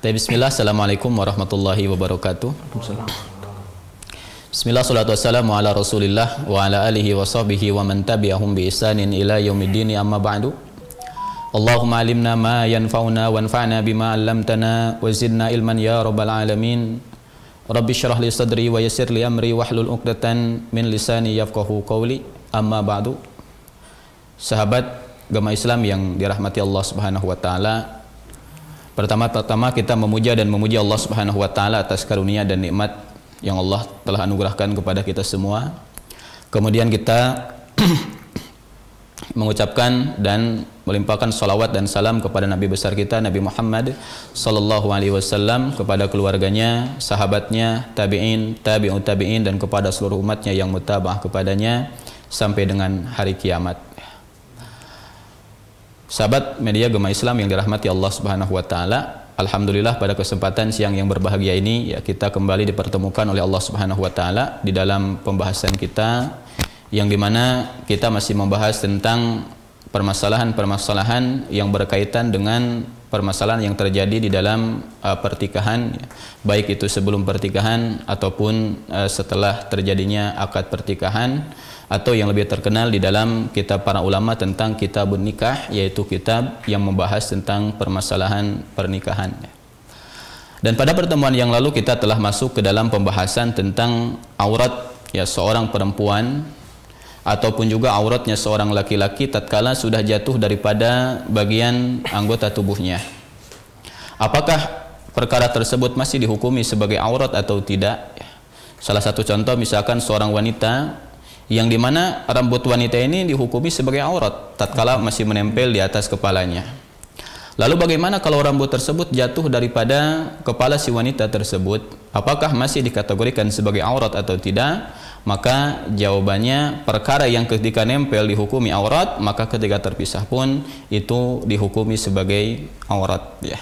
Bismillah, assalamualaikum warahmatullahi wabarakatuh. Bismillah, salatu wassalamu ala rasulillah wa ala alihi wa sahbihi wa man tabi'ahum bi ihsanin ila yaumiddin, amma ba'du. Allahumma alimna ma yanfa'una wanfa'na bima 'allamtana wa zidna ilman ya rabbal alamin. Rabbi syrah li sadri wa yassir li amri wahlul 'uqdatan min lisani yafqahu qawli, amma ba'du. Sahabat agama Islam yang dirahmati Allah Subhanahu wa taala, pertama-tama kita memuja dan memuji Allah Subhanahu wa taala atas karunia dan nikmat yang Allah telah anugerahkan kepada kita semua. Kemudian kita mengucapkan dan melimpahkan salawat dan salam kepada Nabi besar kita Nabi Muhammad sallallahu alaihi wasallam, kepada keluarganya, sahabatnya, tabi'in, tabi'ut tabi'in, dan kepada seluruh umatnya yang mutaba'ah kepadanya sampai dengan hari kiamat. Sahabat media agama Islam yang dirahmati Allah Subhanahu wa taala, alhamdulillah pada kesempatan siang yang berbahagia ini ya, kita kembali dipertemukan oleh Allah Subhanahu wa taala di dalam pembahasan kita yang dimana kita masih membahas tentang permasalahan-permasalahan yang berkaitan dengan permasalahan yang terjadi di dalam pertikahan, ya, baik itu sebelum pertikahan ataupun setelah terjadinya akad pertikahan, atau yang lebih terkenal di dalam kitab para ulama tentang kitabun nikah, yaitu kitab yang membahas tentang permasalahan pernikahan. Dan pada pertemuan yang lalu kita telah masuk ke dalam pembahasan tentang aurat ya seorang perempuan ataupun juga auratnya seorang laki-laki tatkala sudah jatuh daripada bagian anggota tubuhnya. Apakah perkara tersebut masih dihukumi sebagai aurat atau tidak? Salah satu contoh misalkan seorang wanita yang dimana rambut wanita ini dihukumi sebagai aurat tatkala masih menempel di atas kepalanya. Lalu bagaimana kalau rambut tersebut jatuh daripada kepala si wanita tersebut? Apakah masih dikategorikan sebagai aurat atau tidak? Maka jawabannya, perkara yang ketika nempel dihukumi aurat, maka ketika terpisah pun itu dihukumi sebagai aurat ya.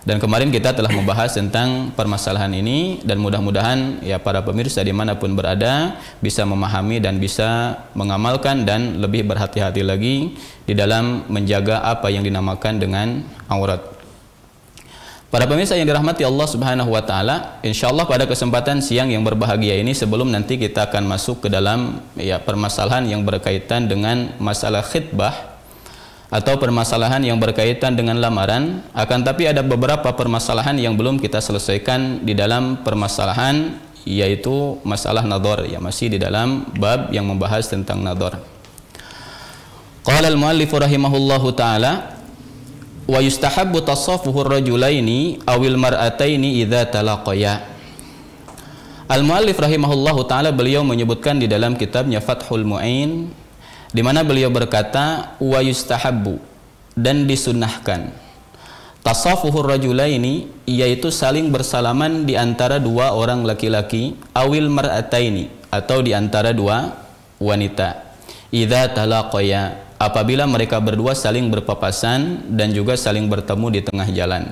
Dan kemarin kita telah membahas tentang permasalahan ini, dan mudah-mudahan ya para pemirsa dimanapun berada bisa memahami dan bisa mengamalkan dan lebih berhati-hati lagi di dalam menjaga apa yang dinamakan dengan aurat. Para pemirsa yang dirahmati Allah Subhanahu wa taala, insyaallah pada kesempatan siang yang berbahagia ini, sebelum nanti kita akan masuk ke dalam ya permasalahan yang berkaitan dengan masalah khitbah atau permasalahan yang berkaitan dengan lamaran, akan tapi ada beberapa permasalahan yang belum kita selesaikan di dalam permasalahan, yaitu masalah nadhar ya, masih di dalam bab yang membahas tentang nadhar. Qala al-muallif rahimahullahu taala, wa yustahabbu tasaffuhu ar-rajulaini awil mar'ataini idza talaqaya. Al-muallif rahimahullahu taala, beliau menyebutkan di dalam kitabnya Fathul Mu'in, di mana beliau berkata wa yustahabbu, dan disunnahkan, tasaffuhur rajulaini, yaitu saling bersalaman di antara dua orang laki-laki, awil mar'ataini, atau di antara dua wanita, idza talaqaya, apabila mereka berdua saling berpapasan dan juga saling bertemu di tengah jalan.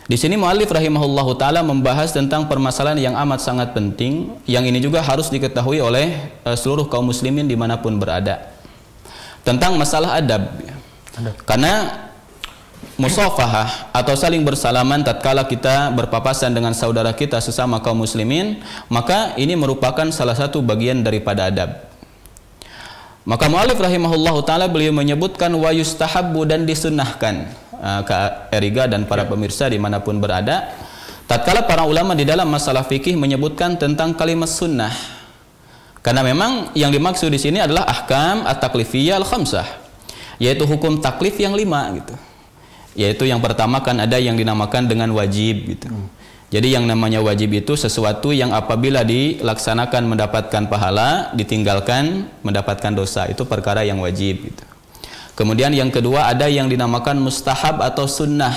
Di sini muallif rahimahullahu taala membahas tentang permasalahan yang amat sangat penting, yang ini juga harus diketahui oleh seluruh kaum muslimin dimanapun berada, tentang masalah adab. Karena musafahah atau saling bersalaman tatkala kita berpapasan dengan saudara kita sesama kaum muslimin, maka ini merupakan salah satu bagian daripada adab. Maka muallif rahimahullahu taala beliau menyebutkan wa yustahabbu, dan disunnahkan. Kak Eriga dan para pemirsa dimanapun berada, tatkala para ulama di dalam masalah fikih menyebutkan tentang kalimat sunnah, karena memang yang dimaksud di sini adalah ahkam at-taklifiyah al-khamsah, yaitu hukum taklif yang 5 gitu. Yaitu yang pertama kan ada yang dinamakan dengan wajib gitu. Jadi yang namanya wajib itu sesuatu yang apabila dilaksanakan mendapatkan pahala, ditinggalkan mendapatkan dosa, itu perkara yang wajib gitu. Kemudian yang kedua ada yang dinamakan mustahab atau sunnah.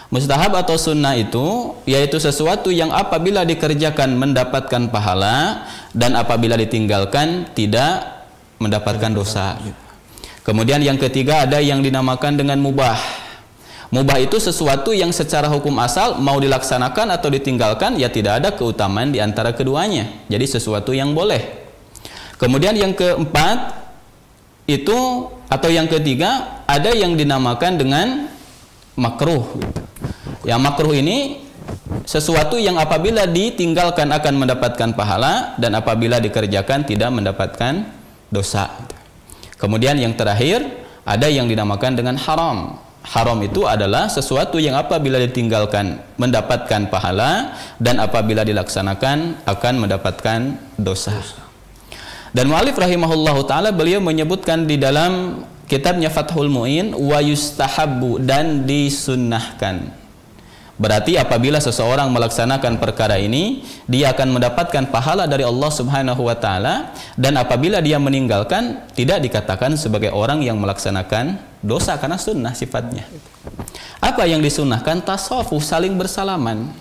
Mustahab atau sunnah itu yaitu sesuatu yang apabila dikerjakan mendapatkan pahala, dan apabila ditinggalkan tidak mendapatkan dosa. Kemudian yang ketiga ada yang dinamakan dengan mubah. Mubah itu sesuatu yang secara hukum asal mau dilaksanakan atau ditinggalkan ya tidak ada keutamaan di antara keduanya. Jadi sesuatu yang boleh. Kemudian yang keempat itu, atau yang ketiga, ada yang dinamakan dengan makruh. Yang makruh ini sesuatu yang apabila ditinggalkan akan mendapatkan pahala dan apabila dikerjakan tidak mendapatkan dosa. Kemudian yang terakhir ada yang dinamakan dengan haram. Haram itu adalah sesuatu yang apabila ditinggalkan mendapatkan pahala dan apabila dilaksanakan akan mendapatkan dosa. Dan mu'alif rahimahullahu ta'ala beliau menyebutkan di dalam kitabnya Fathul Mu'in wa yustahabbu, dan disunnahkan. Berarti apabila seseorang melaksanakan perkara ini, dia akan mendapatkan pahala dari Allah Subhanahu wa taala, dan apabila dia meninggalkan tidak dikatakan sebagai orang yang melaksanakan dosa karena sunnah sifatnya. Apa yang disunnahkan? Tasawuf, saling bersalaman.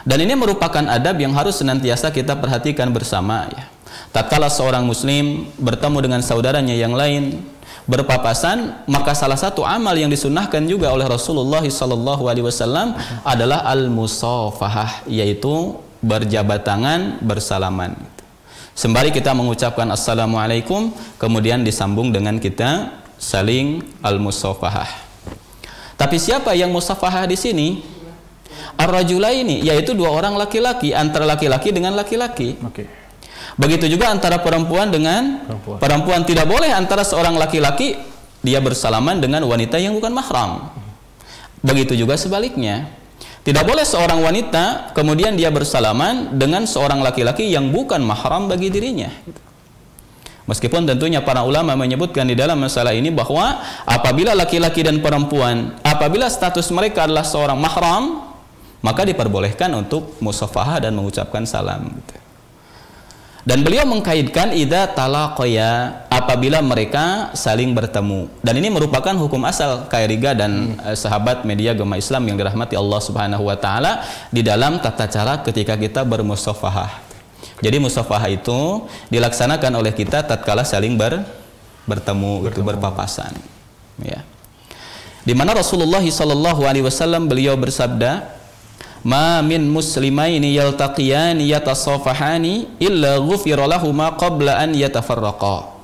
Dan ini merupakan adab yang harus senantiasa kita perhatikan bersama ya. Tatkala seorang muslim bertemu dengan saudaranya yang lain berpapasan, maka salah satu amal yang disunnahkan juga oleh Rasulullah SAW adalah al-musafahah, yaitu berjabat tangan, bersalaman. Sembari kita mengucapkan assalamualaikum, kemudian disambung dengan kita saling al-musafahah. Tapi siapa yang musafahah di sini? Ar-rajulaini, yaitu dua orang laki-laki, antara laki-laki dengan laki-laki. Begitu juga antara perempuan dengan perempuan. Tidak boleh antara seorang laki-laki dia bersalaman dengan wanita yang bukan mahram. Begitu juga sebaliknya. Tidak boleh seorang wanita kemudian dia bersalaman dengan seorang laki-laki yang bukan mahram bagi dirinya. Meskipun tentunya para ulama menyebutkan di dalam masalah ini bahwa apabila laki-laki dan perempuan, apabila status mereka adalah seorang mahram, maka diperbolehkan untuk musafahah dan mengucapkan salam. Dan beliau mengkaitkan idza talaqaya, apabila mereka saling bertemu. Dan ini merupakan hukum asal Khairiga dan sahabat media agama Islam yang dirahmati Allah Subhanahu wa taala di dalam tata cara ketika kita bermusafahah. Jadi musafahah itu dilaksanakan oleh kita tatkala saling bertemu, itu berpapasan. Ya. Di mana Rasulullah SAW beliau bersabda, ma min muslimaini yaltaqiyani yatasafahani illa ghufira lahuma qabla an yatafarraqa.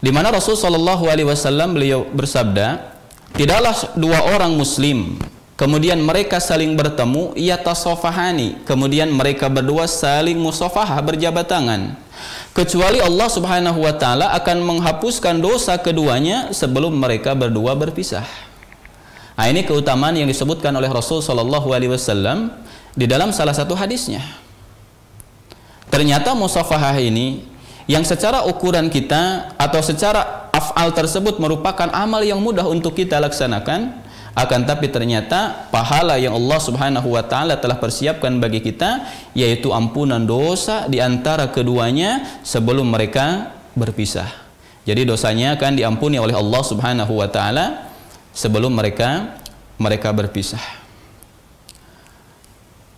Di mana Rasul sallallahu alaihi wasallam beliau bersabda, tidaklah dua orang muslim kemudian mereka saling bertemu yatasafahani, kemudian mereka berdua saling musafahah, berjabat tangan, kecuali Allah Subhanahu wa taala akan menghapuskan dosa keduanya sebelum mereka berdua berpisah. Nah, ini keutamaan yang disebutkan oleh Rasul Shallallahu Alaihi Wasallam di dalam salah satu hadisnya. Ternyata musafahah ini yang secara ukuran kita atau secara af'al tersebut merupakan amal yang mudah untuk kita laksanakan, akan tapi ternyata pahala yang Allah Subhanahu Wa Taala telah persiapkan bagi kita, yaitu ampunan dosa di antara keduanya sebelum mereka berpisah. Jadi dosanya akan diampuni oleh Allah Subhanahu Wa Taala sebelum mereka berpisah.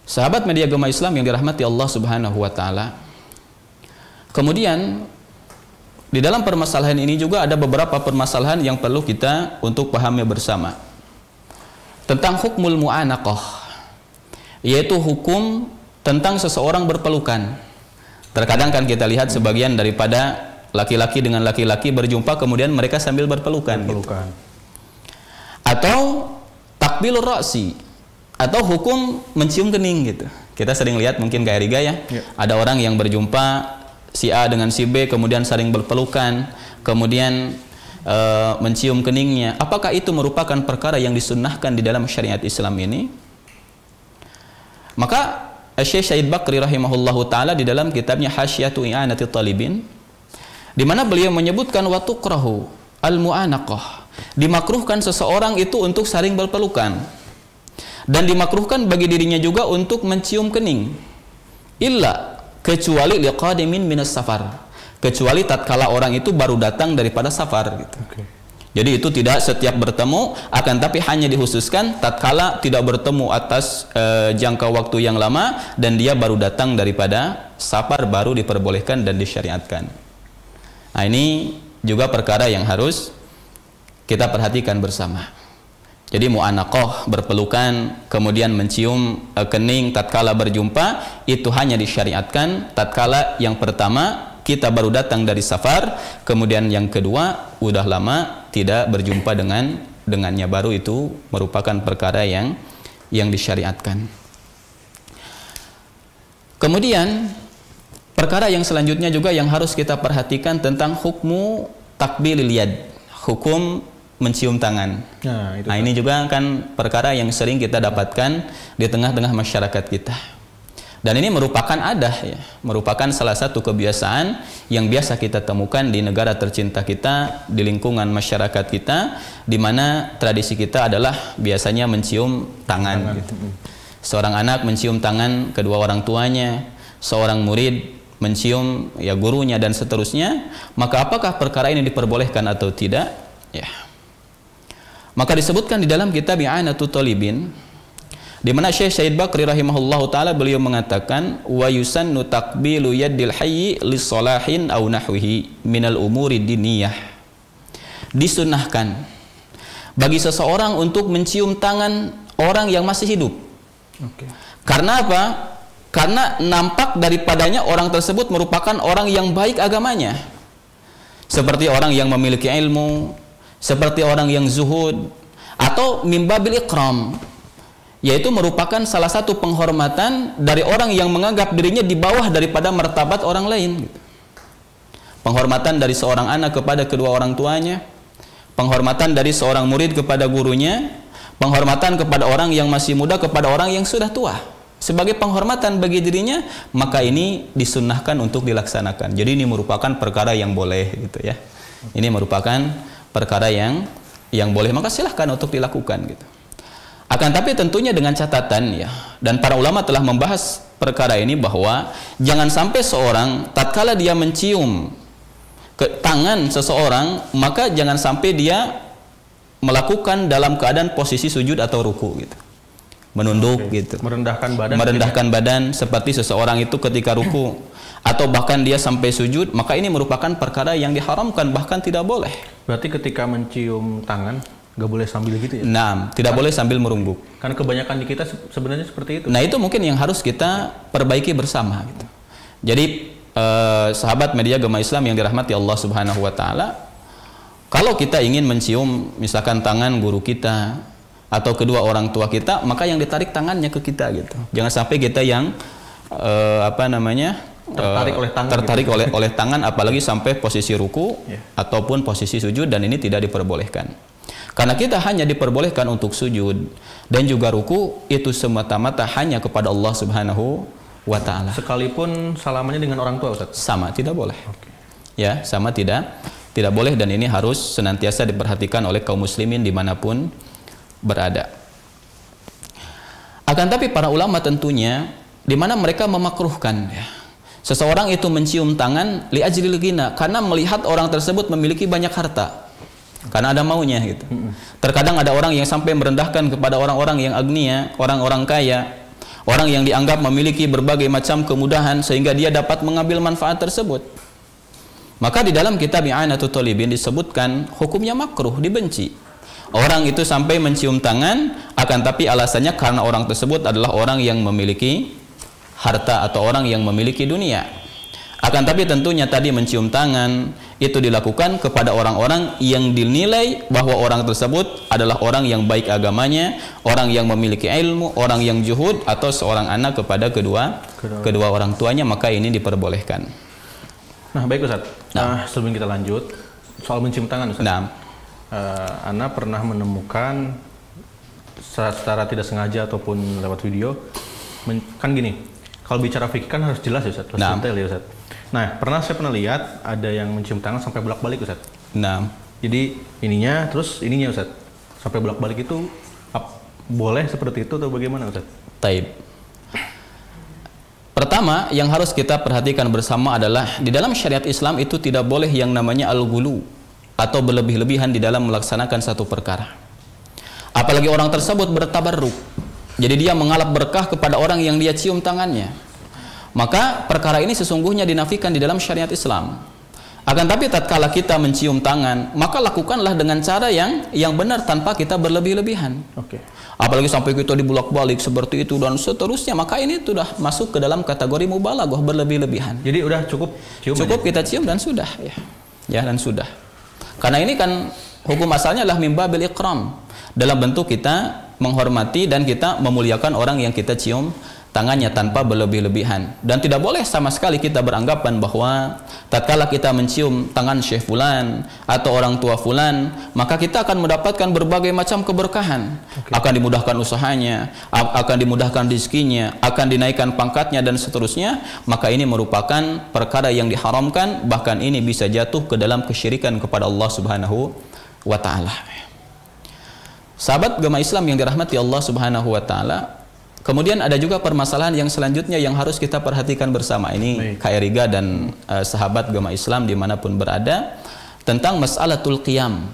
Sahabat media agama Islam yang dirahmati Allah Subhanahu wa taala. Kemudian di dalam permasalahan ini juga ada beberapa permasalahan yang perlu kita untuk pahami bersama. Tentang hukmul mu'anaqah, yaitu hukum tentang seseorang berpelukan. Terkadang kan kita lihat sebagian daripada laki-laki dengan laki-laki berjumpa kemudian mereka sambil berpelukan. Gitu. Atau takbilur ra'si, atau hukum mencium kening gitu. Kita sering lihat mungkin kayak Riga ya. Ada orang yang berjumpa si A dengan si B kemudian saling berpelukan, kemudian mencium keningnya. Apakah itu merupakan perkara yang disunnahkan di dalam syariat Islam ini? Maka Syekh Syahid Bakri rahimahullahu taala di dalam kitabnya Hasyiyatu I'anatit Talibin, di mana beliau menyebutkan wa tukrahu al-mu'anaqah, dimakruhkan seseorang itu untuk saling berpelukan, dan dimakruhkan bagi dirinya juga untuk mencium kening, illa, kecuali liqadimin minas safar, kecuali tatkala orang itu baru datang daripada safar gitu. Jadi itu tidak setiap bertemu, akan tapi hanya dikhususkan tatkala tidak bertemu atas jangka waktu yang lama dan dia baru datang daripada safar, baru diperbolehkan dan disyariatkan. Nah, ini juga perkara yang harus kita perhatikan bersama. Jadi mu'anaqah, berpelukan, kemudian mencium kening tatkala berjumpa, itu hanya disyariatkan tatkala yang pertama kita baru datang dari safar, kemudian yang kedua udah lama tidak berjumpa dengan dengannya, baru itu merupakan perkara yang disyariatkan. Kemudian perkara yang selanjutnya juga yang harus kita perhatikan tentang hukmu takbilil yad, hukum mencium tangan. Nah, ini juga kan perkara yang sering kita dapatkan di tengah-tengah masyarakat kita. Dan ini merupakan adah ya, merupakan salah satu kebiasaan yang biasa kita temukan di negara tercinta kita, di lingkungan masyarakat kita, di mana tradisi kita adalah biasanya mencium tangan. Gitu. Seorang anak mencium tangan kedua orang tuanya, seorang murid mencium ya gurunya dan seterusnya. Maka apakah perkara ini diperbolehkan atau tidak? Ya. Maka disebutkan di dalam kitab I'anatul Talibin, di mana Syekh Syed Bakri rahimahullahu taala beliau mengatakan wa yusannu taqbilu yaddil hayyi lis-salahin aw nahwihi minal umuri diniyah. Disunnahkan bagi seseorang untuk mencium tangan orang yang masih hidup. Karena apa? Karena nampak daripadanya orang tersebut merupakan orang yang baik agamanya. Seperti orang yang memiliki ilmu, seperti orang yang zuhud, atau mimbabil ikram, yaitu merupakan salah satu penghormatan dari orang yang menganggap dirinya di bawah daripada martabat orang lain. Penghormatan dari seorang anak kepada kedua orang tuanya, penghormatan dari seorang murid kepada gurunya, penghormatan kepada orang yang masih muda kepada orang yang sudah tua. Sebagai penghormatan bagi dirinya, maka ini disunnahkan untuk dilaksanakan. Jadi ini merupakan perkara yang boleh gitu ya. Ini merupakan perkara yang boleh, maka silahkan untuk dilakukan gitu. Akan tapi tentunya dengan catatan ya, dan para ulama telah membahas perkara ini bahwa jangan sampai seorang tatkala dia mencium ke tangan seseorang, maka jangan sampai dia melakukan dalam keadaan posisi sujud atau ruku gitu. Menunduk gitu. Merendahkan badan seperti seseorang itu ketika ruku atau bahkan dia sampai sujud, maka ini merupakan perkara yang diharamkan, bahkan tidak boleh. Berarti ketika mencium tangan nggak boleh sambil gitu ya? Nah, tidak boleh sambil merungguk. Karena kebanyakan di kita sebenarnya seperti itu. Nah, itu mungkin yang harus kita perbaiki bersama gitu. Jadi sahabat media agama Islam yang dirahmati Allah Subhanahu wa taala, kalau kita ingin mencium misalkan tangan guru kita atau kedua orang tua kita, maka yang ditarik tangannya ke kita gitu. Jangan sampai kita yang tertarik oleh tangan, apalagi sampai posisi ruku ataupun posisi sujud, dan ini tidak diperbolehkan. Karena kita hanya diperbolehkan untuk sujud dan juga ruku itu semata-mata hanya kepada Allah Subhanahu wa taala. Sekalipun salamannya dengan orang tua, Ustaz? Sama, tidak boleh. Ya, sama tidak boleh, dan ini harus senantiasa diperhatikan oleh kaum muslimin dimanapun berada. Akan tapi para ulama tentunya di mana mereka memakruhkan ya, seseorang itu mencium tangan li ajlil ghina, karena melihat orang tersebut memiliki banyak harta, karena ada maunya gitu. Terkadang ada orang yang sampai merendahkan kepada orang-orang yang agnia, orang-orang kaya, orang yang dianggap memiliki berbagai macam kemudahan sehingga dia dapat mengambil manfaat tersebut. Maka di dalam kitab I'anatul Talibin disebutkan hukumnya makruh, dibenci. Orang itu sampai mencium tangan, akan tapi alasannya karena orang tersebut adalah orang yang memiliki harta atau orang yang memiliki dunia. Akan tapi tentunya tadi mencium tangan itu dilakukan kepada orang-orang yang dinilai bahwa orang tersebut adalah orang yang baik agamanya, orang yang memiliki ilmu, orang yang zuhud, atau seorang anak kepada kedua orang tuanya, maka ini diperbolehkan. Nah, baik Ustaz. Sebelum kita lanjut soal mencium tangan, Ustaz. Ana pernah menemukan secara tidak sengaja ataupun lewat video, kan gini, kalau bicara fikih kan harus jelas ya Ustaz, harus detail ya Ustaz. Nah, saya pernah lihat ada yang mencium tangan sampai bolak-balik Ustaz. Jadi ininya terus ininya Ustaz, sampai bolak-balik itu boleh seperti itu atau bagaimana Ustaz? Taib. Pertama yang harus kita perhatikan bersama adalah di dalam syariat Islam itu tidak boleh yang namanya al-ghulu atau berlebih-lebihan di dalam melaksanakan satu perkara. Apalagi orang tersebut bertabarruk, jadi dia mengalap berkah kepada orang yang dia cium tangannya, maka perkara ini sesungguhnya dinafikan di dalam syariat Islam. Akan tapi tatkala kita mencium tangan, maka lakukanlah dengan cara yang benar tanpa kita berlebih-lebihan. Apalagi sampai kita dibulak-balik seperti itu dan seterusnya, maka ini sudah masuk ke dalam kategori mubalaghah, berlebih-lebihan. Jadi udah cukup kita cium dan sudah ya dan sudah. Karena ini kan hukum asalnya adalah mim babil ikram, dalam bentuk kita menghormati dan kita memuliakan orang yang kita cium tangannya tanpa berlebih-lebihan. Dan tidak boleh sama sekali kita beranggapan bahwa tatkala kita mencium tangan Syekh fulan atau orang tua fulan, maka kita akan mendapatkan berbagai macam keberkahan. Akan dimudahkan usahanya, akan dimudahkan rezekinya, akan dinaikkan pangkatnya dan seterusnya. Maka ini merupakan perkara yang diharamkan, bahkan ini bisa jatuh ke dalam kesyirikan kepada Allah Subhanahu wa taala. Sahabat agama Islam yang dirahmati Allah Subhanahu wa taala, kemudian ada juga permasalahan yang selanjutnya yang harus kita perhatikan bersama. Ini Kak Eriga dan sahabat agama Islam dimanapun berada, tentang mas'alatul qiyam,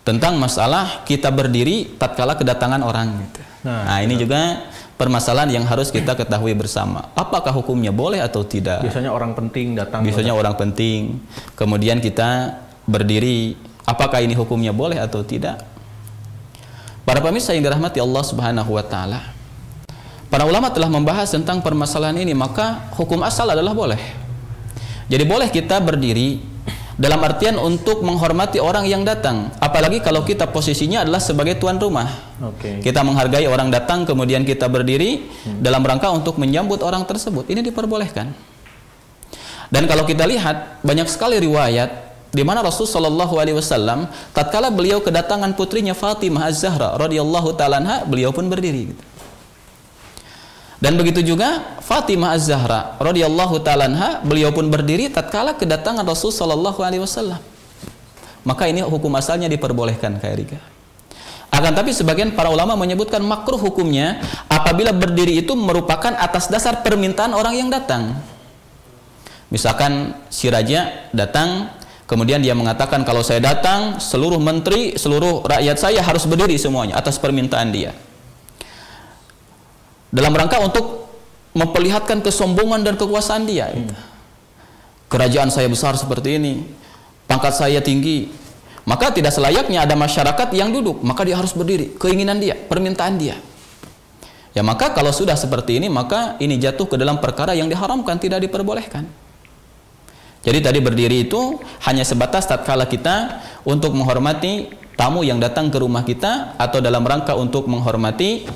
tentang masalah kita berdiri tatkala kedatangan orang gitu. Nah, ini juga permasalahan yang harus kita ketahui bersama. Apakah hukumnya boleh atau tidak? Biasanya orang penting datang. Biasanya orang penting, kemudian kita berdiri, apakah ini hukumnya boleh atau tidak? Para pemirsa yang dirahmati Allah Subhanahu wa taala, para ulama telah membahas tentang permasalahan ini, maka hukum asal adalah boleh. Jadi boleh kita berdiri dalam artian untuk menghormati orang yang datang, apalagi kalau kita posisinya adalah sebagai tuan rumah. Kita menghargai orang datang, kemudian kita berdiri dalam rangka untuk menyambut orang tersebut. Ini diperbolehkan. Dan kalau kita lihat banyak sekali riwayat di mana Rasulullah SAW tatkala beliau kedatangan putrinya Fatimah Az-Zahra radhiyallahu taala anha, beliau pun berdiri gitu. Dan begitu juga Fatimah Az-Zahra radhiyallahu taala anha, beliau pun berdiri tatkala kedatangan Rasul sallallahu alaihi wasallam. Maka ini hukum asalnya diperbolehkan, Kak Erika. Akan tapi sebagian para ulama menyebutkan makruh hukumnya apabila berdiri itu merupakan atas dasar permintaan orang yang datang. Misalkan si raja datang, kemudian dia mengatakan, kalau saya datang, seluruh menteri, seluruh rakyat saya harus berdiri semuanya atas permintaan dia, dalam rangka untuk memperlihatkan kesombongan dan kekuasaan dia. Kerajaan saya besar seperti ini, pangkat saya tinggi, maka tidak selayaknya ada masyarakat yang duduk, maka dia harus berdiri, keinginan dia, permintaan dia. Ya, maka kalau sudah seperti ini, maka ini jatuh ke dalam perkara yang diharamkan, tidak diperbolehkan. Jadi tadi berdiri itu hanya sebatas tatkala kita untuk menghormati tamu yang datang ke rumah kita, atau dalam rangka untuk menghormati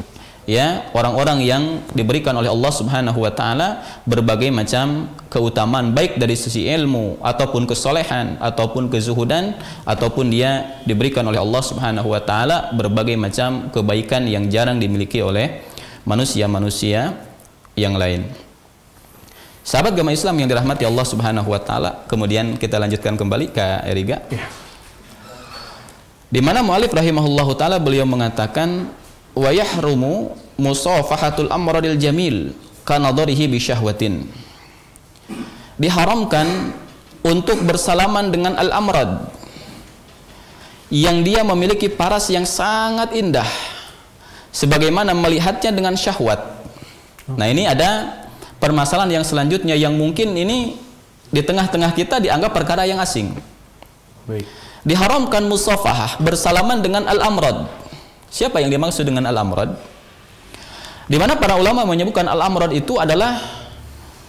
ya orang-orang yang diberikan oleh Allah Subhanahu wa taala berbagai macam keutamaan, baik dari sisi ilmu ataupun kesolehan ataupun kezuhudan, ataupun dia diberikan oleh Allah Subhanahu wa taala berbagai macam kebaikan yang jarang dimiliki oleh manusia-manusia yang lain. Sahabat agama Islam yang dirahmati Allah Subhanahu wa taala, kemudian kita lanjutkan kembali ke Eriga. Di mana mu'alif rahimahullahu taala beliau mengatakan, wa yahrumu musafahatul amradil jamil kanadharihi bi syahwatin. Diharamkan untuk bersalaman dengan al-amrad yang dia memiliki paras yang sangat indah, sebagaimana melihatnya dengan syahwat. Nah, ini ada permasalahan yang selanjutnya yang mungkin ini di tengah-tengah kita dianggap perkara yang asing. Diharamkan musafahah, bersalaman dengan al-amrad. Siapa yang dimaksud dengan al-amrad? Di mana para ulama menyebutkan al-amrad itu adalah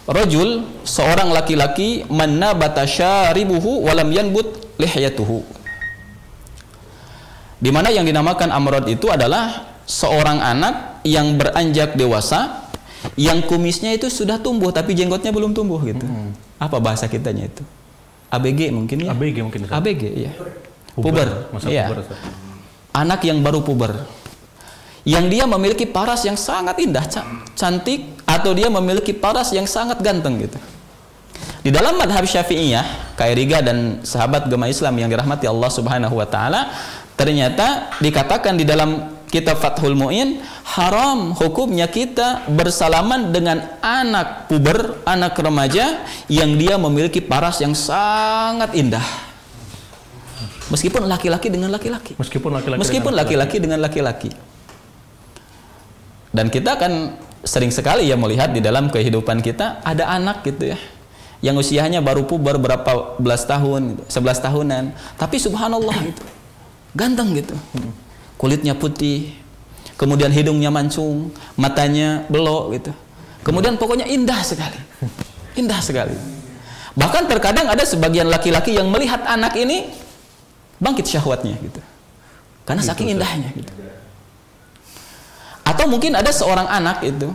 rajul, seorang laki-laki, man nabata syaribuhu walam yanbut lihyatuhu. Di mana yang dinamakan amrad itu adalah seorang anak yang beranjak dewasa, yang kumisnya itu sudah tumbuh tapi jenggotnya belum tumbuh gitu. Apa bahasa kitanya itu? ABG mungkin ya? ABG mungkin. ABG ya. Puber. Ya. Anak yang baru puber, yang dia memiliki paras yang sangat indah, cantik, atau dia memiliki paras yang sangat ganteng gitu. Di dalam madhab Syafi'iyah, Kak Eriga dan sahabat agama Islam yang dirahmati Allah Subhanahu wa taala, ternyata dikatakan di dalam kitab Fathul Mu'in, haram hukumnya kita bersalaman dengan anak puber, anak remaja yang dia memiliki paras yang sangat indah. Meskipun laki-laki dengan laki-laki. Meskipun laki-laki dengan laki-laki. Dan kita kan sering sekali ya melihat di dalam kehidupan kita ada anak gitu ya, yang usianya baru puber berapa belas tahun, 11 tahunan, tapi subhanallah itu ganteng gitu. Kulitnya putih, kemudian hidungnya mancung, matanya belok gitu. Kemudian pokoknya indah sekali. Indah sekali. Bahkan terkadang ada sebagian laki-laki yang melihat anak ini bangkit syahwatnya gitu. Karena saking indahnya gitu. Atau mungkin ada seorang anak itu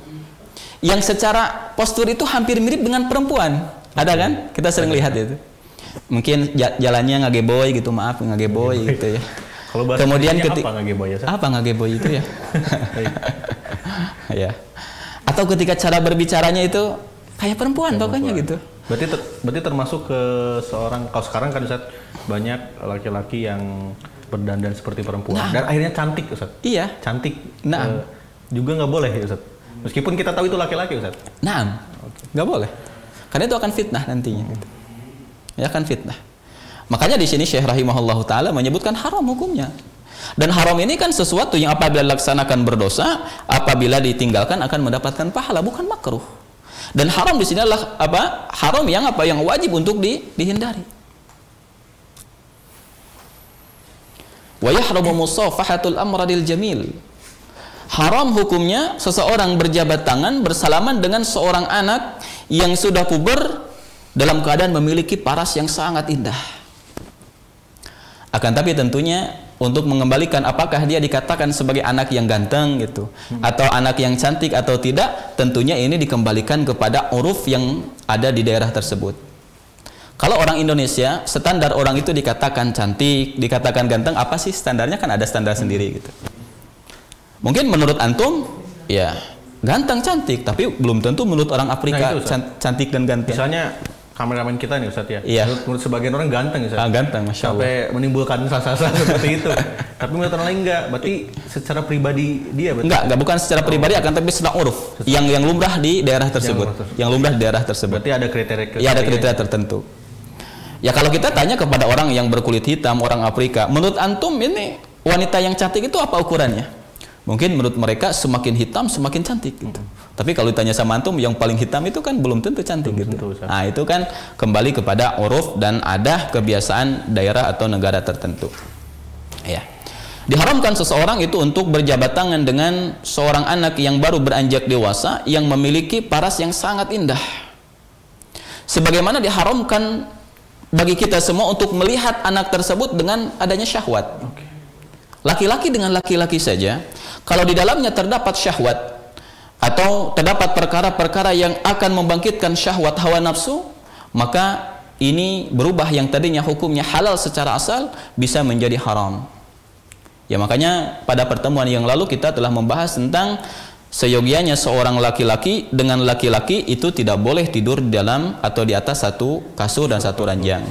yang secara postur itu hampir mirip dengan perempuan. Ada kan? Kita sering lihat itu. Mungkin jalannya ngageboy gitu, maaf ngageboy gitu ya. Kalau kemudian apa ngageboy itu ya? Ya. Atau ketika cara berbicaranya itu kayak perempuan pokoknya gitu. Berarti termasuk ke seorang, kalau sekarang kan Ustaz banyak laki-laki yang berdandan seperti perempuan dan akhirnya cantik Ustaz. Iya. Cantik. Juga nggak boleh ya Ustaz. Meskipun kita tahu itu laki-laki Ustaz. Nggak boleh. Karena itu akan fitnah nantinya. Gitu. Ya akan fitnah. Makanya di sini Syekh rahimahullahu taala menyebutkan haram hukumnya. Dan haram ini kan sesuatu yang apabila dilaksanakan berdosa, apabila ditinggalkan akan mendapatkan pahala, bukan makruh. Dan haram di sini adalah apa? Haram yang apa? Yang wajib untuk dihindari. Wa yahramu musafahatul amradil jamil. Haram hukumnya seseorang berjabat tangan bersalaman dengan seorang anak yang sudah puber dalam keadaan memiliki paras yang sangat indah. Akan tapi tentunya untuk mengembalikan apakah dia dikatakan sebagai anak yang ganteng gitu atau anak yang cantik atau tidak, tentunya ini dikembalikan kepada uruf yang ada di daerah tersebut. Kalau orang Indonesia, standar orang itu dikatakan cantik, dikatakan ganteng, apa sih standarnya? Kan ada standar sendiri gitu. Mungkin menurut antum ya ganteng cantik, tapi belum tentu menurut orang Afrika cantik dan ganteng. Misalnya kameramen kita nih Ustaz ya. Iya. Menurut sebagian orang ganteng Ustaz. Ganteng, Masya Allah. Sampai menimbulkan sasa-sasa seperti itu. Tapi menurut orang lain enggak. Berarti secara pribadi dia berarti? Enggak bukan secara pribadi, akan tapi secara uruf. Yang lumrah di daerah tersebut. Yang lumrah di daerah tersebut. Berarti ada kriteria. Ya, ada kriteria tertentu. Ya kalau kita tanya kepada orang yang berkulit hitam, orang Afrika, menurut antum ini wanita yang cantik itu apa ukurannya? Mungkin menurut mereka semakin hitam semakin cantik gitu. Tapi kalau ditanya sama antum, yang paling hitam itu kan belum tentu cantik gitu. Nah, itu kan kembali kepada uruf dan adat kebiasaan daerah atau negara tertentu. Ya. Diharamkan seseorang itu untuk berjabat tangan dengan seorang anak yang baru beranjak dewasa yang memiliki paras yang sangat indah. Sebagaimana diharamkan bagi kita semua untuk melihat anak tersebut dengan adanya syahwat. Laki-laki dengan laki-laki saja, kalau di dalamnya terdapat syahwat atau terdapat perkara-perkara yang akan membangkitkan syahwat hawa nafsu, maka ini berubah yang tadinya hukumnya halal secara asal bisa menjadi haram. Ya makanya pada pertemuan yang lalu kita telah membahas tentang seyogianya seorang laki-laki dengan laki-laki itu tidak boleh tidur di dalam atau di atas satu kasur dan satu ranjang.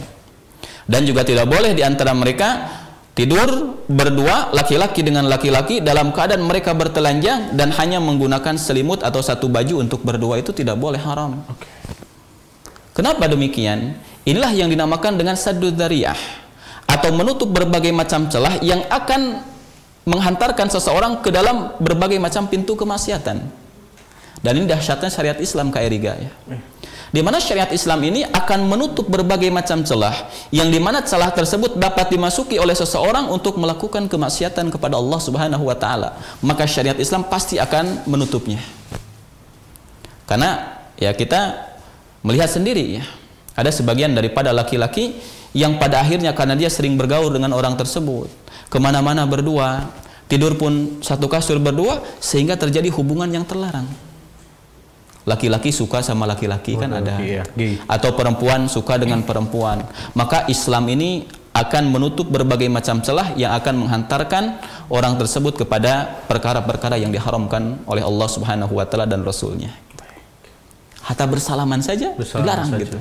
Dan juga tidak boleh di antara mereka tidur berdua laki-laki dengan laki-laki dalam keadaan mereka bertelanjang dan hanya menggunakan selimut atau satu baju untuk berdua, itu tidak boleh, haram. Kenapa demikian? Inilah yang dinamakan dengan saddud dzariyah atau menutup berbagai macam celah yang akan menghantarkan seseorang ke dalam berbagai macam pintu kemaksiatan. Dan ini dahsyatnya syariat Islam Kak Eriga ya. Di mana syariat Islam ini akan menutup berbagai macam celah yang dimana celah tersebut dapat dimasuki oleh seseorang untuk melakukan kemaksiatan kepada Allah Subhanahu wa taala, maka syariat Islam pasti akan menutupnya. Karena ya kita melihat sendiri ya, ada sebagian daripada laki-laki yang pada akhirnya karena dia sering bergaul dengan orang tersebut, kemana-mana berdua, tidur pun satu kasur berdua, sehingga terjadi hubungan yang terlarang. Laki-laki suka sama laki-laki kan ada, atau perempuan suka dengan perempuan. Maka Islam ini akan menutup berbagai macam celah yang akan menghantarkan orang tersebut kepada perkara-perkara yang diharamkan oleh Allah Subhanahu wa taala dan Rasulnya. Hatta bersalaman saja dilarang gitu.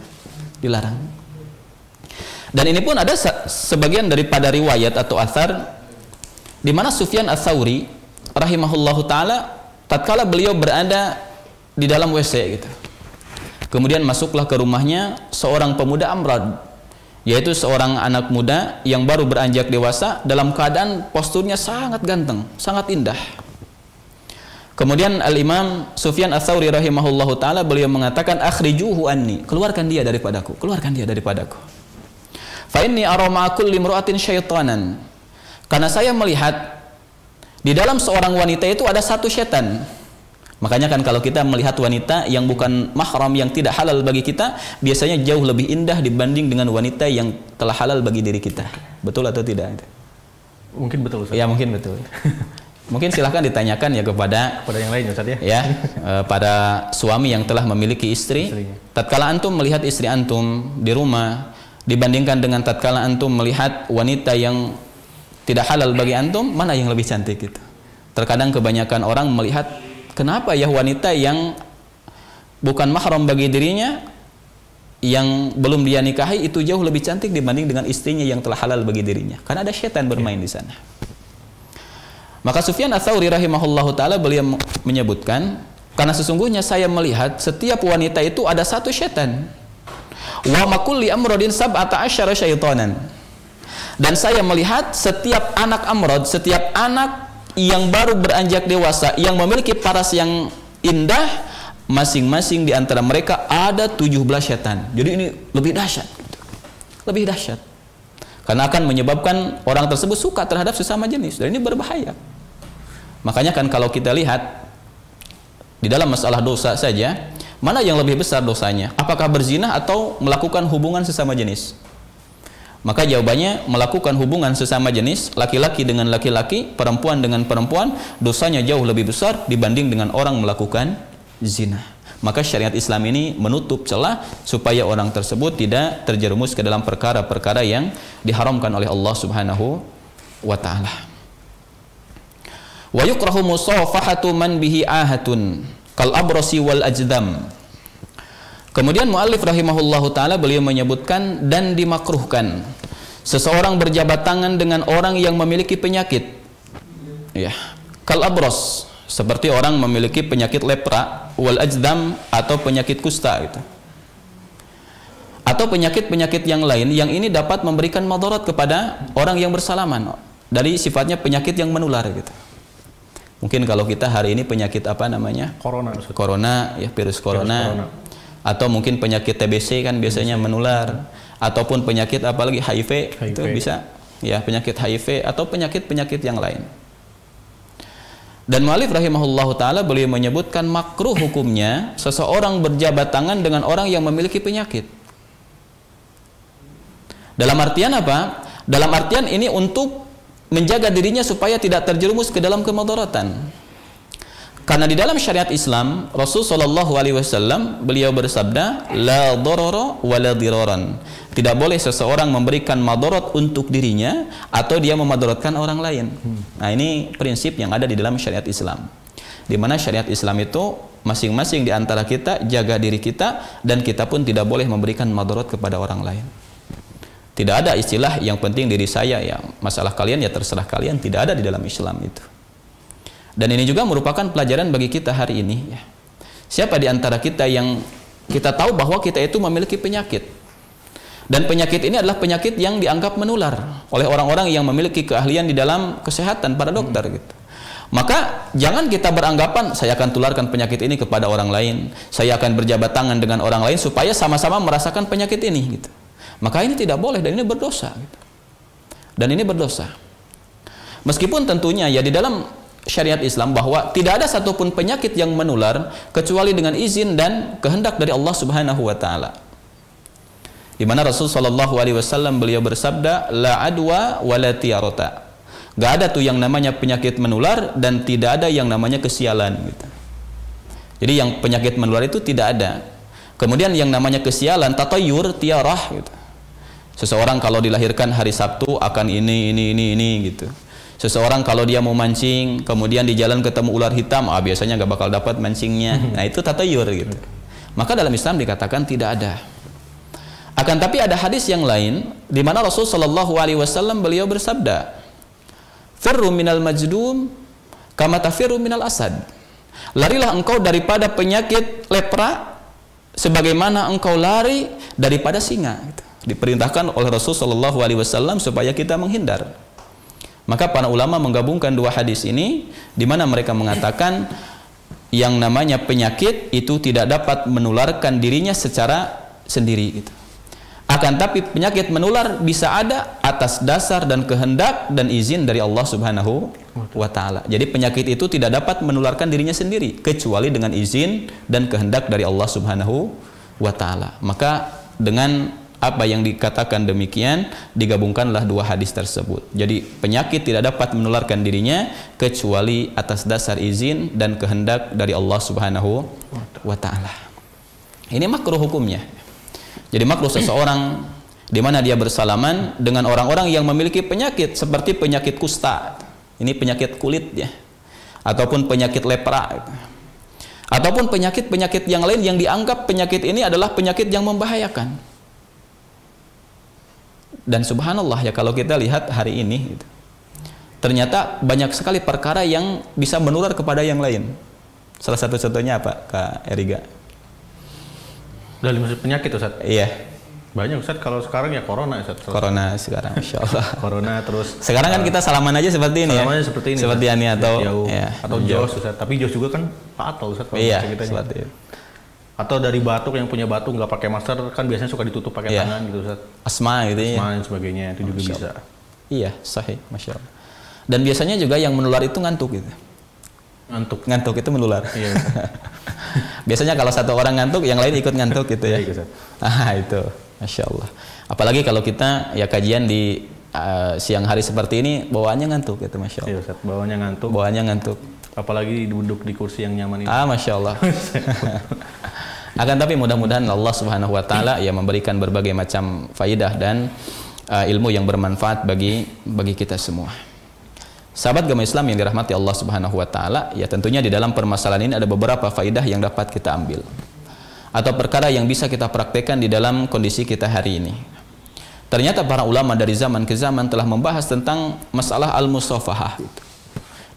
Dilarang. Dan ini pun ada sebagian daripada riwayat atau athar di mana Sufyan Ats-Tsauri rahimahullahu taala tatkala beliau berada di dalam WC gitu, kemudian masuklah ke rumahnya seorang pemuda amrad, yaitu seorang anak muda yang baru beranjak dewasa dalam keadaan posturnya sangat ganteng, sangat indah. Kemudian Al-Imam Sufyan Ats-Tsauri rahimahullahu taala beliau mengatakan, akhrijuhu anni, keluarkan dia daripadaku, keluarkan dia daripadaku. Fa inni ara ma'a kulli imra'atin syaitanan, karena saya melihat di dalam seorang wanita itu ada satu setan. Makanya kan kalau kita melihat wanita yang bukan mahram, yang tidak halal bagi kita, biasanya jauh lebih indah dibanding dengan wanita yang telah halal bagi diri kita. Betul atau tidak? Mungkin betul, Ustaz. Ya, mungkin betul. Mungkin silahkan ditanyakan ya kepada yang lain, Ustaz, ya. Ya, pada suami yang telah memiliki istri. Tatkala antum melihat istri antum di rumah, dibandingkan dengan tatkala antum melihat wanita yang tidak halal bagi antum, mana yang lebih cantik itu? Terkadang kebanyakan orang melihat, kenapa ya wanita yang bukan mahram bagi dirinya, yang belum dia nikahi itu jauh lebih cantik dibanding dengan istrinya yang telah halal bagi dirinya? Karena ada syaitan bermain di sana. Maka Sufyan Ats-Tsauri rahimahullahu taala beliau menyebutkan, karena sesungguhnya saya melihat setiap wanita itu ada satu syaitan. Wa makulli amrodin sab'ata asyara syaitanan. Dan saya melihat setiap anak amrod, setiap anak yang baru beranjak dewasa, yang memiliki paras yang indah, masing-masing di antara mereka ada 17 syaitan. Jadi ini lebih dahsyat, lebih dahsyat, karena akan menyebabkan orang tersebut suka terhadap sesama jenis, dan ini berbahaya. Makanya kan kalau kita lihat di dalam masalah dosa saja, mana yang lebih besar dosanya? Apakah berzina atau melakukan hubungan sesama jenis? Maka jawabannya, melakukan hubungan sesama jenis, laki-laki dengan laki-laki, perempuan dengan perempuan, dosanya jauh lebih besar dibanding dengan orang melakukan zina. Maka syariat Islam ini menutup celah supaya orang tersebut tidak terjerumus ke dalam perkara-perkara yang diharamkan oleh Allah Subhanahu wa taala. Wa yukrahu musafahatu man bihi ahatun kal abrasi wal ajdam. Kemudian muallif rahimahullahu taala beliau menyebutkan, dan dimakruhkan seseorang berjabat tangan dengan orang yang memiliki penyakit. Ya, kal abros, seperti orang memiliki penyakit lepra, wal ajdam atau penyakit kusta itu. Atau penyakit-penyakit yang lain yang ini dapat memberikan madarat kepada orang yang bersalaman, dari sifatnya penyakit yang menular gitu. Mungkin kalau kita hari ini penyakit apa namanya? Corona, ya, virus corona. Atau mungkin penyakit TBC kan biasanya menular, ataupun penyakit apalagi HIV, itu bisa, ya, penyakit HIV atau penyakit-penyakit yang lain. Dan mu'allif rahimahullahu taala beliau menyebutkan makruh hukumnya seseorang berjabat tangan dengan orang yang memiliki penyakit. Dalam artian apa? Dalam artian ini untuk menjaga dirinya supaya tidak terjerumus ke dalam kemudaratan. Karena di dalam syariat Islam, Rasul sallallahu alaihi wasallam beliau bersabda, la darara wa la diraran. Tidak boleh seseorang memberikan madarat untuk dirinya atau dia memadaratkan orang lain. Nah, ini prinsip yang ada di dalam syariat Islam. Di mana syariat Islam itu masing-masing di antara kita jaga diri kita, dan kita pun tidak boleh memberikan madarat kepada orang lain. Tidak ada istilah yang penting diri saya, ya masalah kalian ya terserah kalian, tidak ada di dalam Islam itu. Dan ini juga merupakan pelajaran bagi kita hari ini, ya. Siapa di antara kita yang kita tahu bahwa kita itu memiliki penyakit, dan penyakit ini adalah penyakit yang dianggap menular oleh orang-orang yang memiliki keahlian di dalam kesehatan, para dokter gitu. Maka jangan kita beranggapan saya akan tularkan penyakit ini kepada orang lain, saya akan berjabat tangan dengan orang lain supaya sama-sama merasakan penyakit ini gitu. Maka ini tidak boleh, dan ini berdosa gitu. Dan ini berdosa. Meskipun tentunya ya di dalam syariat Islam bahwa tidak ada satupun penyakit yang menular kecuali dengan izin dan kehendak dari Allah Subhanahu wa taala. Di mana Rasul sallallahu alaihi wasallam beliau bersabda, la adwa wa la tiyarata. Gak ada tuh yang namanya penyakit menular, dan tidak ada yang namanya kesialan gitu. Jadi yang penyakit menular itu tidak ada. Kemudian yang namanya kesialan, tatayur, tiarah gitu. Seseorang kalau dilahirkan hari Sabtu akan ini gitu. Seseorang kalau dia mau mancing, kemudian di jalan ketemu ular hitam, biasanya nggak bakal dapat mancingnya. Nah, itu tatayur gitu. Maka dalam Islam dikatakan tidak ada. Akan tapi ada hadis yang lain di mana Rasul sallallahu alaihi wasallam beliau bersabda, "Firru minal majdum kama tafirru minal asad." Larilah engkau daripada penyakit lepra sebagaimana engkau lari daripada singa gitu. Diperintahkan oleh Rasul sallallahu alaihi wasallam supaya kita menghindar. Maka para ulama menggabungkan dua hadis ini, di mana mereka mengatakan yang namanya penyakit itu tidak dapat menularkan dirinya secara sendiri gitu. Akan tapi penyakit menular bisa ada atas dasar dan kehendak dan izin dari Allah Subhanahu wa ta'ala. Jadi penyakit itu tidak dapat menularkan dirinya sendiri kecuali dengan izin dan kehendak dari Allah Subhanahu wa ta'ala. Maka dengan apa yang dikatakan demikian digabungkanlah dua hadis tersebut. Jadi penyakit tidak dapat menularkan dirinya kecuali atas dasar izin dan kehendak dari Allah Subhanahu wa ta'ala. Ini makruh hukumnya. Jadi makruh seseorang di mana dia bersalaman dengan orang-orang yang memiliki penyakit seperti penyakit kusta. Ini penyakit kulit ya. Ataupun penyakit lepra. Ataupun penyakit-penyakit yang lain yang dianggap penyakit ini adalah penyakit yang membahayakan. Dan subhanallah ya, kalau kita lihat hari ini gitu, ternyata banyak sekali perkara yang bisa menular kepada yang lain. Salah satu contohnya apa, Kak Eriga? Dari maksud penyakit Ustaz? Iya. Banyak Ustaz, kalau sekarang ya corona Ustaz. Corona sekarang, Insya Allah. Corona terus. Sekarang kan kita salaman aja seperti ini salamannya ya. Seperti ini. Seperti ini atau jauh. Ya, atau jauh Ustaz. Tapi jauh juga kan fatal Ustaz. Iya, seperti itu. Atau dari batuk, yang punya batuk nggak pakai masker kan biasanya suka ditutup pakai tangan gitu Ustaz. Asma gitu ya. Asma dan sebagainya itu juga bisa. Iya, sahih, Masya Allah. Dan biasanya juga yang menular itu ngantuk gitu. Ngantuk itu menular. Iya. Biasanya kalau satu orang ngantuk, yang lain ikut ngantuk gitu ya. Iya, itu, Masya Allah. Apalagi kalau kita ya kajian di siang hari seperti ini, bawaannya ngantuk gitu, Masya Allah. Iya Ustaz, bawaannya ngantuk. Apalagi duduk di kursi yang nyaman ini. Masya Allah. Akan tapi mudah-mudahan Allah Subhanahu wa ta'ala ya memberikan berbagai macam faidah dan ilmu yang bermanfaat bagi kita semua. Sahabat agama Islam yang dirahmati Allah Subhanahu wa ta'ala, ya tentunya di dalam permasalahan ini ada beberapa faidah yang dapat kita ambil atau perkara yang bisa kita praktekkan di dalam kondisi kita hari ini. Ternyata para ulama dari zaman ke zaman telah membahas tentang masalah al-musafahah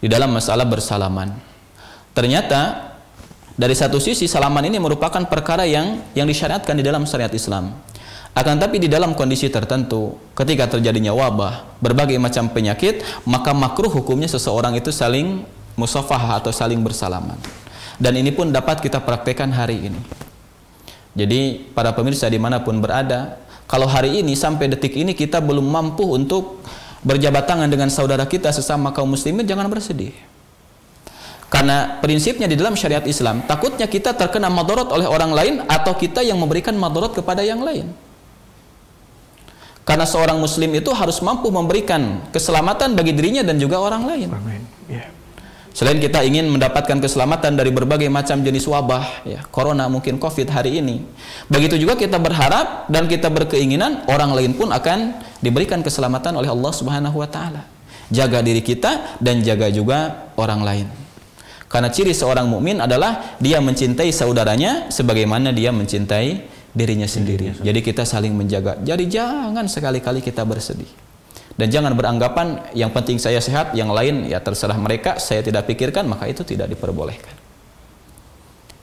di dalam masalah bersalaman. Ternyata dari satu sisi salaman ini merupakan perkara yang disyariatkan di dalam syariat Islam. Akan tapi di dalam kondisi tertentu, ketika terjadinya wabah, berbagai macam penyakit, maka makruh hukumnya seseorang itu saling musafahah atau saling bersalaman. Dan ini pun dapat kita praktekkan hari ini. Jadi para pemirsa dimanapun berada, kalau hari ini sampai detik ini kita belum mampu untuk berjabat tangan dengan saudara kita sesama kaum muslimin, jangan bersedih. Karena prinsipnya di dalam syariat Islam, takutnya kita terkena madarat oleh orang lain atau kita yang memberikan madarat kepada yang lain. Karena seorang muslim itu harus mampu memberikan keselamatan bagi dirinya dan juga orang lain. Amin. Yeah. Selain kita ingin mendapatkan keselamatan dari berbagai macam jenis wabah, ya, corona mungkin COVID hari ini, begitu juga kita berharap dan kita berkeinginan orang lain pun akan diberikan keselamatan oleh Allah Subhanahu wa ta'ala. Jaga diri kita dan jaga juga orang lain. Karena ciri seorang mukmin adalah dia mencintai saudaranya sebagaimana dia mencintai dirinya sendiri. Jadi kita saling menjaga. Jadi jangan sekali-kali kita bersedih. Dan jangan beranggapan yang penting saya sehat, yang lain ya terserah mereka, saya tidak pikirkan, maka itu tidak diperbolehkan.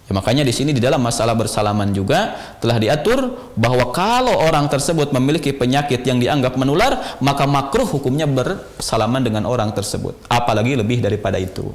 Ya, makanya di sini di dalam masalah bersalaman juga telah diatur bahwa kalau orang tersebut memiliki penyakit yang dianggap menular, maka makruh hukumnya bersalaman dengan orang tersebut. Apalagi lebih daripada itu.